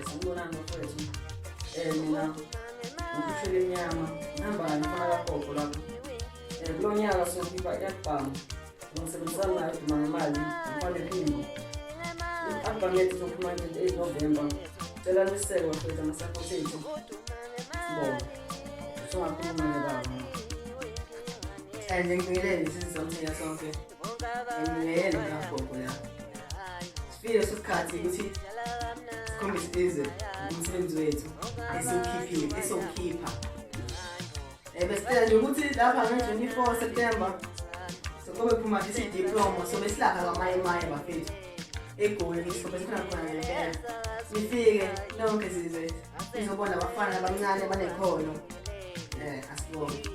Sanibonani bafowethu. Mina ngikushela inyama. Nihamba ngifuna kagogo lapho. Kulo nyaka sokhipha i-album. Ngisebenzisana nayo Duma Ngemali, ngifane phimbo. I-album yethu sokhuluma 28 November. Cela niseke bafowethu ama-support ethu. Sibonge. Songakhuluma nebaba. Ngibingelele sizomthiya sonke. Ngiyele kagogo la. Sifike lesikhathi ukuthi sikhombise izwe umsebenzi wethu esiwukhipha. Besicela nje ukuthi lapha ngo-24 September sokobe phuma isidiploma sobe silapha kwamaye bafethu eGoli sobe sikhona khona ngempela. Nifike lonke sizwe sizobona abafana abancane abanekhono. Asibonge.